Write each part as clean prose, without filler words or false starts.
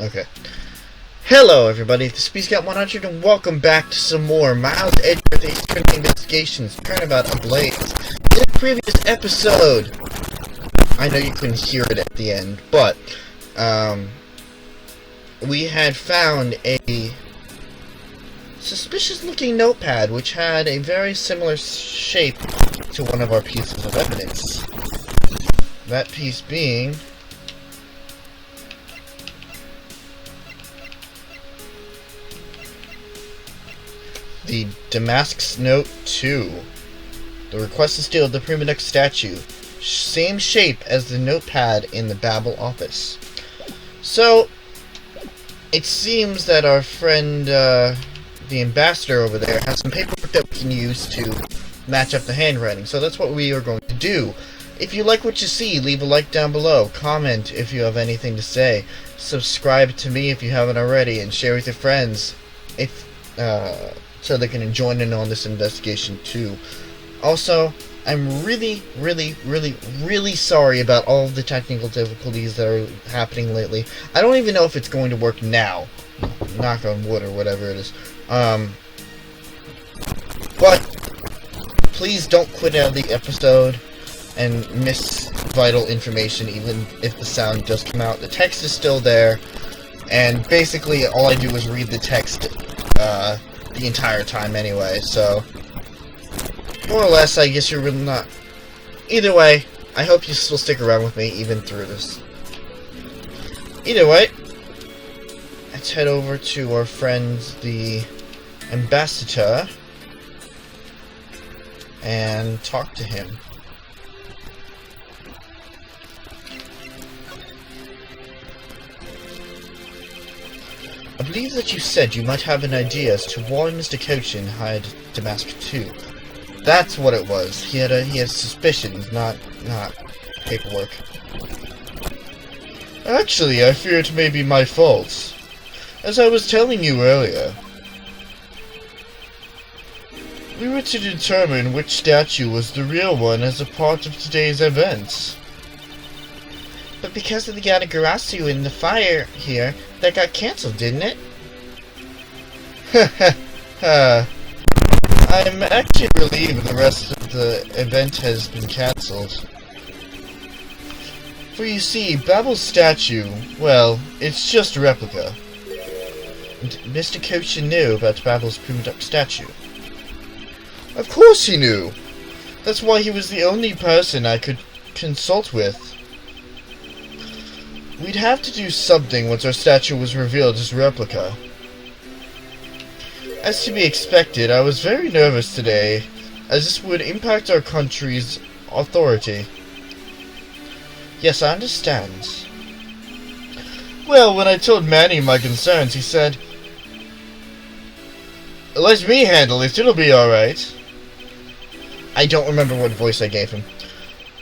Okay. Hello, everybody. This is pt.14 and welcome back to some more Miles Edgeworth Extreme Investigations Turnabout Ablaze. In the previous episode, I know you couldn't hear it at the end, but we had found a suspicious-looking notepad which had a very similar shape to one of our pieces of evidence. That piece being the Damascus Note 2. The request to steal the Prima Duck statue. Same shape as the notepad in the Babel office. So, it seems that our friend, the ambassador over there, has some paperwork that we can use to match up the handwriting. So that's what we are going to do. If you like what you see, leave a like down below. Comment if you have anything to say. Subscribe to me if you haven't already, and share with your friends if so they can join in on this investigation too. Also, I'm really sorry about all of the technical difficulties that are happening lately. I don't even know if it's going to work now. Knock on wood or whatever it is. But please don't quit out of the episode and miss vital information, even if the sound does come out. The text is still there, and basically all I do is read the text the entire time anyway, so more or less I guess you're really not. Either way, I hope you still stick around with me even through this. Either way, let's head over to our friends the ambassador and talk to him. I believe that you said you might have an idea as to why Mr. Cochin hired Damascus 2. That's what it was. He has suspicions, not paperwork. Actually, I fear it may be my fault. As I was telling you earlier, we were to determine which statue was the real one as a part of today's events. But because of the Yatagarasu and the fire here, that got cancelled, didn't it? I'm actually relieved the rest of the event has been cancelled. For you see, Babel's statue, well, it's just a replica. And Mr. Cochin knew about Babel's Prima Duck statue. Of course he knew! That's why he was the only person I could consult with. We'd have to do something once our statue was revealed as a replica. As to be expected, I was very nervous today, as this would impact our country's authority. Yes, I understand. Well, when I told Manny my concerns, he said, "Let me handle it, it'll be alright." I don't remember what voice I gave him.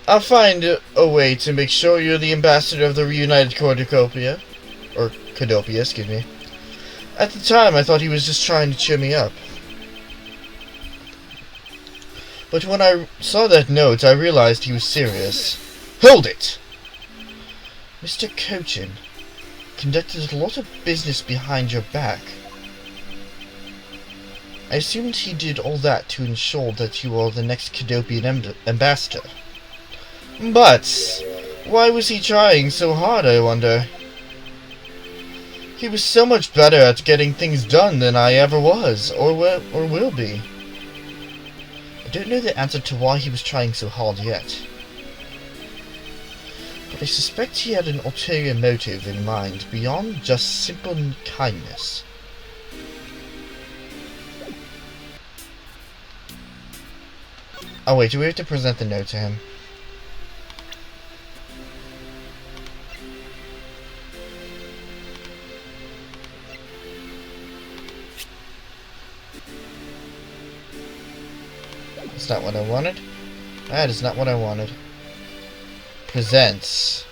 I'll find a way to make sure you're the ambassador of the reunited Cornucopia. Or Cadopia, excuse me. At the time, I thought he was just trying to cheer me up. But when I saw that note, I realized he was serious. Hold it! Mr. Cochin conducted a lot of business behind your back. I assumed he did all that to ensure that you are the next Cadopian ambassador. But why was he trying so hard, I wonder? He was so much better at getting things done than I ever was, or will be. I don't know the answer to why he was trying so hard yet. But I suspect he had an ulterior motive in mind beyond just simple kindness. Oh wait, do we have to present the note to him? That's not what I wanted. That is not what I wanted. Presents.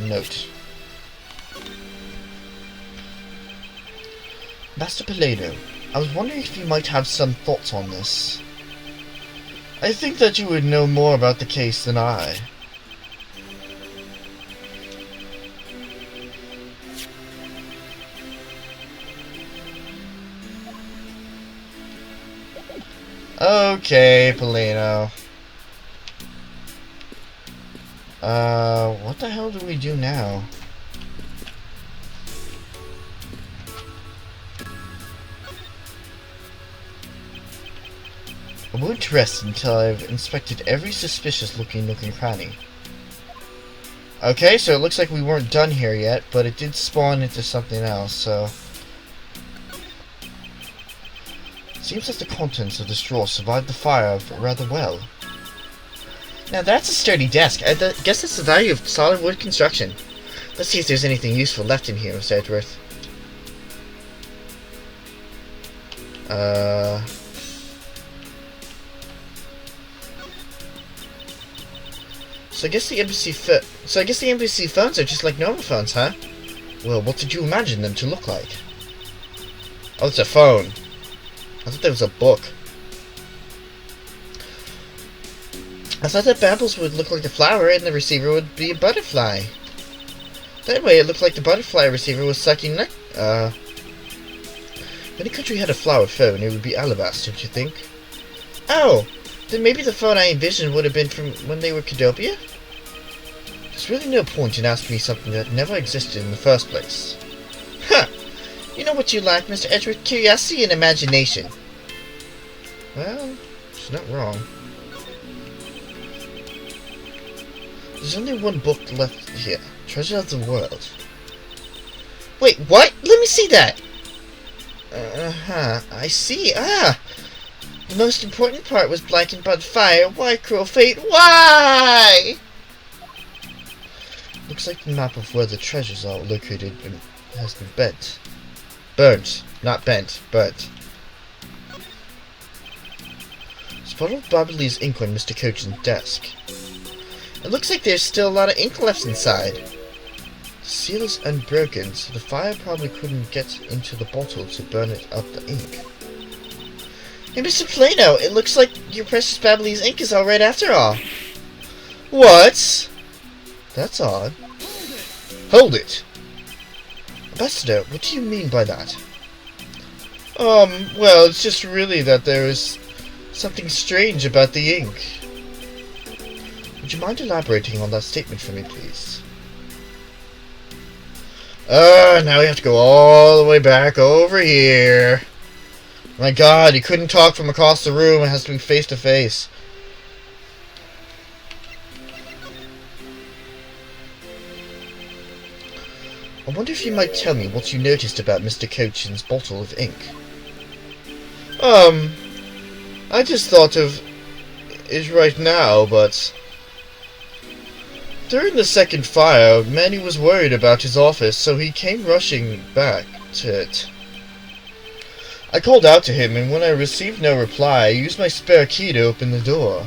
Note. Master Pallado, I was wondering if you might have some thoughts on this. I think that you would know more about the case than I. Okay, Polino. What the hell do we do now? I won't rest until I've inspected every suspicious-looking nook and cranny. Okay, so it looks like we weren't done here yet, but it did spawn into something else, so... Seems like the contents of this drawer survived the fire rather well. Now that's a sturdy desk. I guess that's the value of solid wood construction. Let's see if there's anything useful left in here, Mr. Edgeworth. So I guess the embassy phones are just like normal phones, huh? Well, what did you imagine them to look like? Oh, it's a phone. I thought that was a book. I thought that Babbles would look like a flower and the receiver would be a butterfly. That way it looked like the butterfly receiver was sucking neck. If any country had a flower phone, it would be Alabaster, don't you think? Oh! Then maybe the phone I envisioned would have been from when they were Cadopia? There's really no point in asking me something that never existed in the first place. Huh! You know what you lack, Mr. Edgeworth? Curiosity and imagination. Well, she's not wrong. There's only one book left here. Treasure of the World. Wait, what? Let me see that! I see. The most important part was blackened by the fire. Why, cruel fate? Why? Looks like the map of where the treasures are located has been bent. Burnt. Not bent. Burnt. Spot of Ablaze ink on Mr. Coachen's desk. It looks like there's still a lot of ink left inside. The seal is unbroken, so the fire probably couldn't get into the bottle to burn it up the ink. Hey, Mr. Plano, it looks like your precious Ablaze ink is alright after all. What? That's odd. Hold it! Ambassador, what do you mean by that? Well, it's just really that there is something strange about the ink. Would you mind elaborating on that statement for me, please? Now we have to go all the way back over here. My god, he couldn't talk from across the room. It has to be face to face. I wonder if you might tell me what you noticed about Mr. Coachen's bottle of ink. I just thought of it right now, but... During the second fire, Manny was worried about his office, so he came rushing back to it. I called out to him, and when I received no reply, I used my spare key to open the door.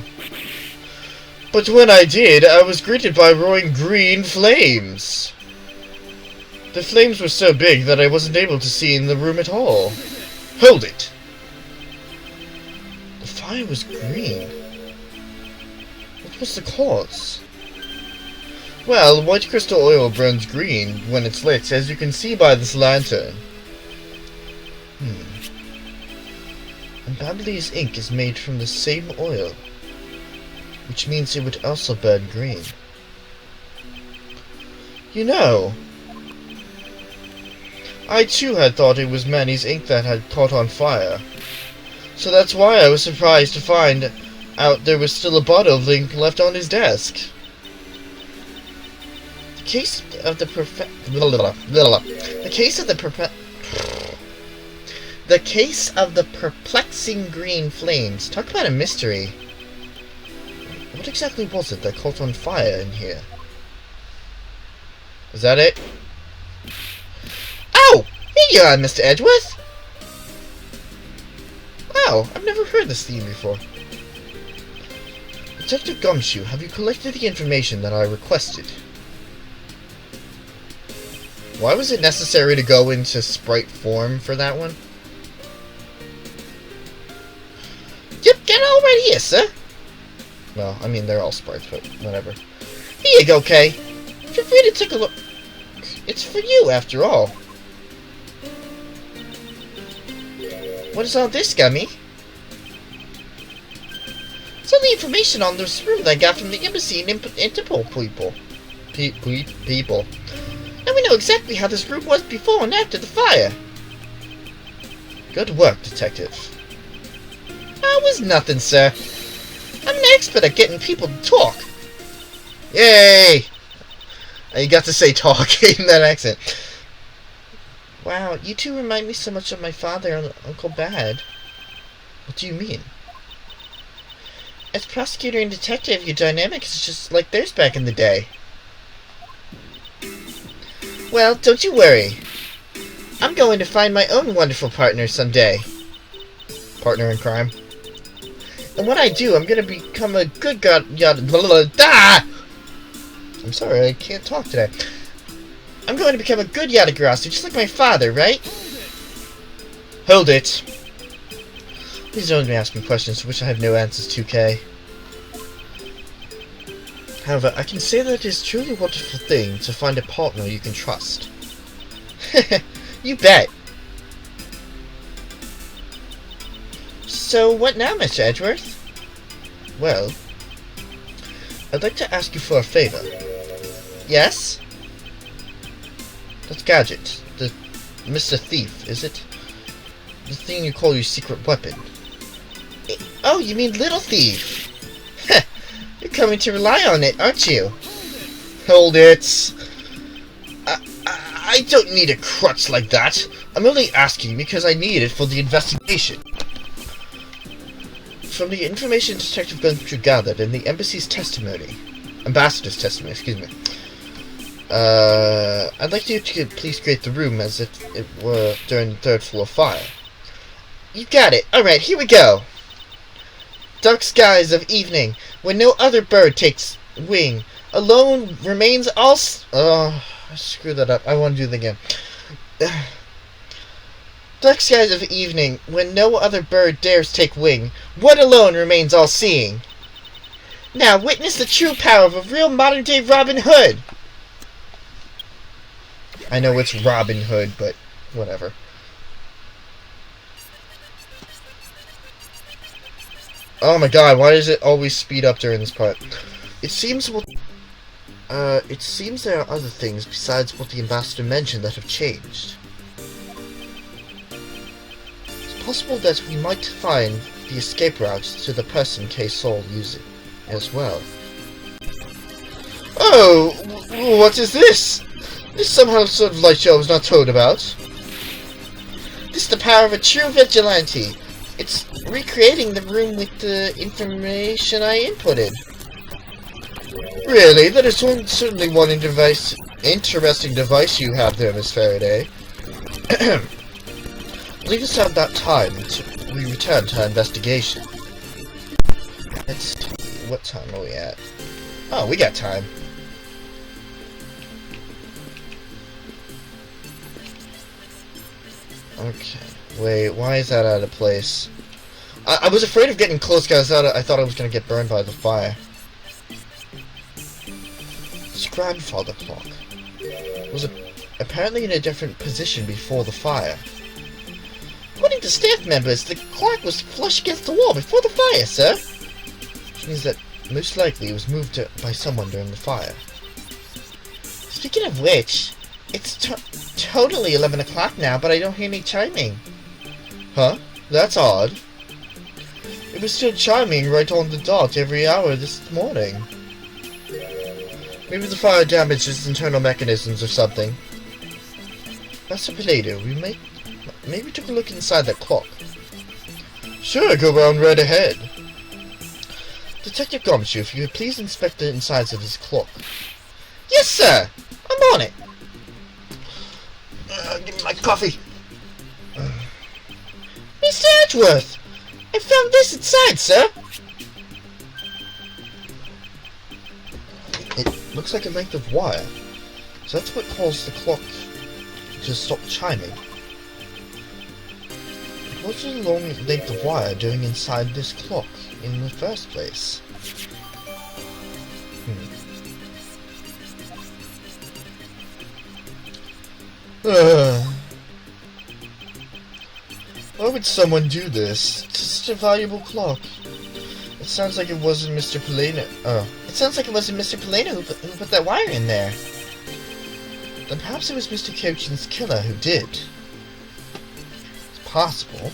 But when I did, I was greeted by roaring green flames. The flames were so big that I wasn't able to see in the room at all. Hold it! The fire was green. What was the cause? Well, white crystal oil burns green when it's lit, as you can see by this lantern. And Ablaze ink is made from the same oil, which means it would also burn green. You know, I too had thought it was Manny's ink that had caught on fire, so that's why I was surprised to find out there was still a bottle of ink left on his desk. The case of the perplexing green flames. Talk about a mystery. What exactly was it that caught on fire in here? Is that it? Oh! Here you are, Mr. Edgeworth! Wow, I've never heard this theme before. Detective Gumshoe, have you collected the information that I requested? Why was it necessary to go into sprite form for that one? Yep, get all right here, sir. Well, I mean, they're all sprites, but whatever. Here you go, Kay. Feel free to take a look. It's for you, after all. What is all this, Gummy? the information on this room that I got from the embassy and Interpol people. People. And we know exactly how this room was before and after the fire. Good work, Detective. It was nothing, sir. I'm an expert at getting people to talk. Yay! You got to say talk in that accent. Wow, you two remind me so much of my father and Uncle Bad. What do you mean? As prosecutor and detective, your dynamic is just like theirs back in the day. Well, don't you worry. I'm going to find my own wonderful partner someday. Partner in crime. And when I do, I'm going to become a good god... I'm sorry, I can't talk today. I'm going to become a good Yatagrasu, just like my father, right? Hold it. Please don't ask me questions for which I have no answers to, Kay. However, I can say that it is truly a wonderful thing to find a partner you can trust. You bet. So, what now, Mr. Edgeworth? Well, I'd like to ask you for a favor. Yes? That's Gadget, the Mr. Thief, is it? The thing you call your secret weapon. Oh, you mean Little Thief? You're coming to rely on it, aren't you? Hold it. I don't need a crutch like that. I'm only asking because I need it for the investigation. From the information Detective Gunter gathered in the ambassador's testimony, excuse me. I'd like you to please create the room as if it were during the third floor fire. You got it. Alright, here we go. Dark skies of evening, when no other bird takes wing. Alone remains all... I screwed that up. I want to do it again. Dark skies of evening, when no other bird dares take wing. One alone remains all-seeing. Now witness the true power of a real modern-day Robin Hood. I know it's Robin Hood, but whatever. Oh my god, why does it always speed up during this part? It seems there are other things besides what the ambassador mentioned that have changed. It's possible that we might find the escape route to the person Kay Sol using as well. Oh, what is this? This somehow sort of light show I was not told about. This is the power of a true vigilante. It's recreating the room with the information I inputted. Really? That is certainly one interesting device you have there, Miss Faraday. Leave us out that time until we return to our investigation. Let's see, what time are we at? Oh, we got time. Okay. Wait, why is that out of place? I was afraid of getting close because I thought I was going to get burned by the fire. This grandfather clock was apparently in a different position before the fire. According to staff members, the clock was flush against the wall before the fire, sir. Which means that most likely it was moved by someone during the fire. Speaking of which, it's totally 11 o'clock now, but I don't hear any chiming. Huh? That's odd. It was still chiming right on the dot every hour this morning. Maybe the fire damaged its internal mechanisms or something. Master Pallado, we maybe take a look inside that clock. Sure, go round right ahead. Detective Gumshoe, if you could please inspect the insides of this clock. Yes, sir! I'm on it! Give me my coffee. Mr. Edgeworth! I found this inside, sir! It looks like a length of wire. So that's what caused the clock to stop chiming. What's a long length of wire doing inside this clock in the first place? Why would someone do this? It's such a valuable clock. It sounds like it wasn't Mr. Polino. Oh. It sounds like it wasn't Mr. Polino who put that wire in there. Then perhaps it was Mr. Kyochin's killer who did. It's possible.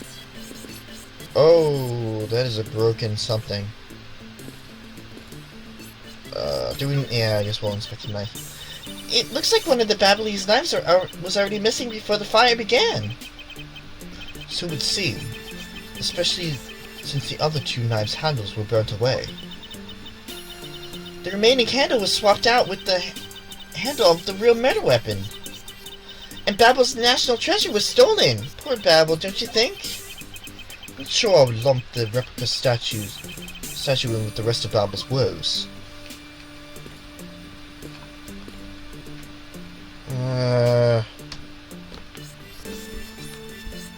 Oh, that is a broken something. Yeah, I guess we'll inspect the knife. It looks like one of the Ablaze knives was already missing before the fire began. So it would seem. Especially since the other two knives' handles were burnt away. The remaining handle was swapped out with the handle of the real murder weapon. And Babble's national treasure was stolen. Poor Babble, don't you think? I'm not sure I would lump the replica statue in with the rest of Babble's woes.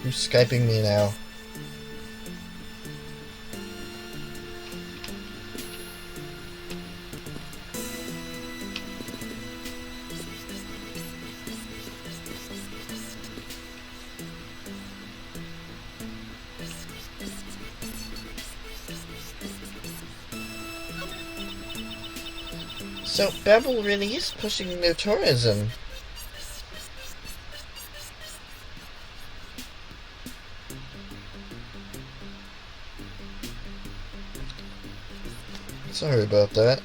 Who's Skyping me now? So, Babble really is pushing their tourism. Sorry about that.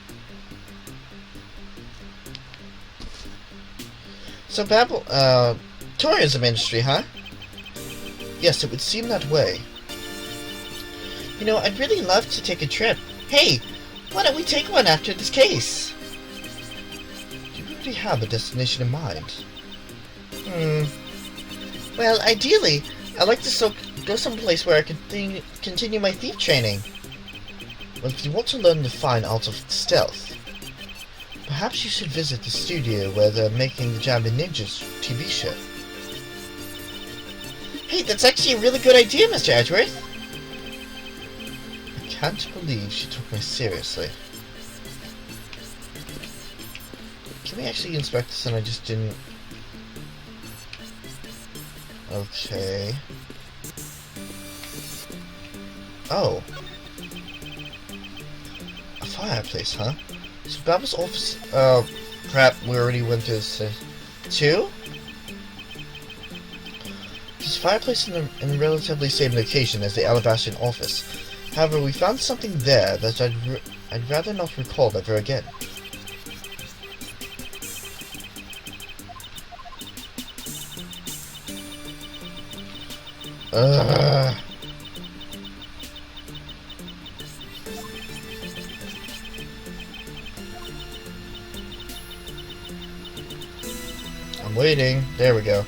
So, Babble, tourism industry, huh? Yes, it would seem that way. You know, I'd really love to take a trip. Hey, why don't we take one after this case? Do you already have a destination in mind? Well, ideally, I'd like to go someplace where I can continue my thief training. Well, if you want to learn the fine art of stealth, perhaps you should visit the studio where they're making the Jamming Ninjas TV show. Hey, that's actually a really good idea, Mr. Edgeworth. I can't believe she took me seriously. Can we actually inspect this and I just didn't... Okay. Oh. A fireplace, huh? So Babble's office... Oh, crap, we already went to this... Two? There's a fireplace in the relatively same location as the Alabaster office. However, we found something there that I'd rather not recall ever again. I'm waiting. There we go.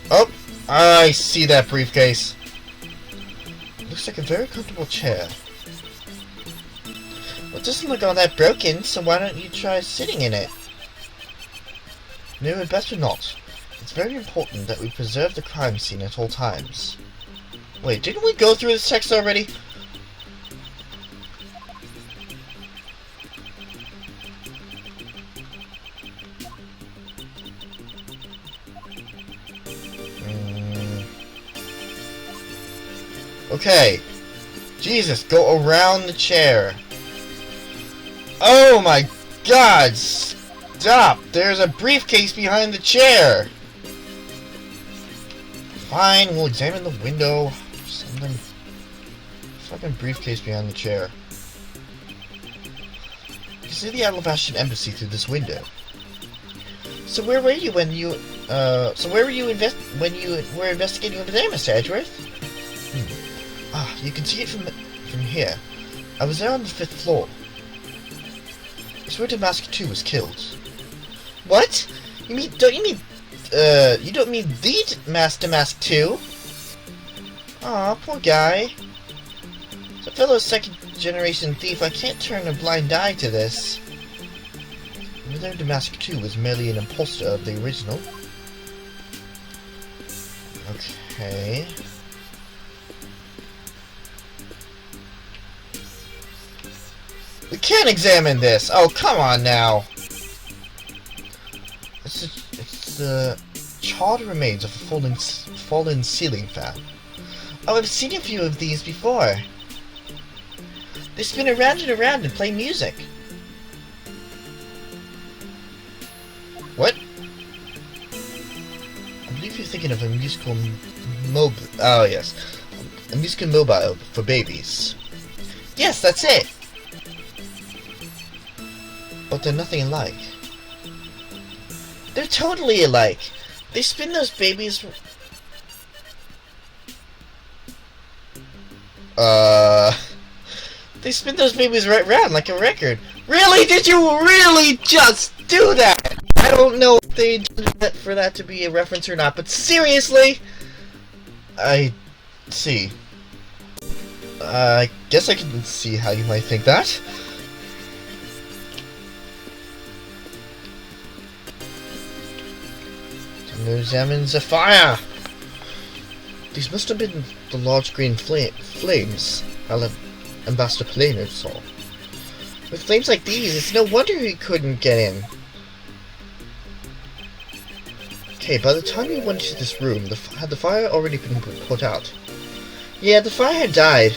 Oh! I see that briefcase. Looks like a very comfortable chair. Well, it doesn't look all that broken, so why don't you try sitting in it? No, I'd better not. It's very important that we preserve the crime scene at all times. Wait, didn't we go through this text already? Okay. Jesus, go around the chair. Oh my god! Stop! There's a briefcase behind the chair! Fine, we'll examine the window. Something. Fucking briefcase behind the chair. You can see the Alabaster embassy through this window. So where were you when you were investigating over there, Mr. Edgeworth? You can see it from here. I was there on the 5th floor. It's where Damask 2 was killed. What? You don't mean the Damask 2? Aw, poor guy. As a fellow second-generation thief, I can't turn a blind eye to this. Whether Damask 2 was merely an imposter of the original. Okay. We can't examine this! Oh, come on now! It's the charred remains of a fallen ceiling fan. Oh, I've seen a few of these before. They spin around and around and play music. What? I believe you're thinking of a musical oh yes. A musical mobile for babies. Yes, that's it! But they're nothing alike. They're totally alike! They spin those babies... They spin those babies right round like a record. Really? Did you really just do that? I don't know if they did that for that to be a reference or not, but seriously? I see. I guess I can see how you might think that. Time to examine the fire. These must have been the large green flames Ambassador Planer saw. With flames like these, it's no wonder he couldn't get in. Okay, by the time he went into this room, had the fire already been put out? Yeah, the fire had died.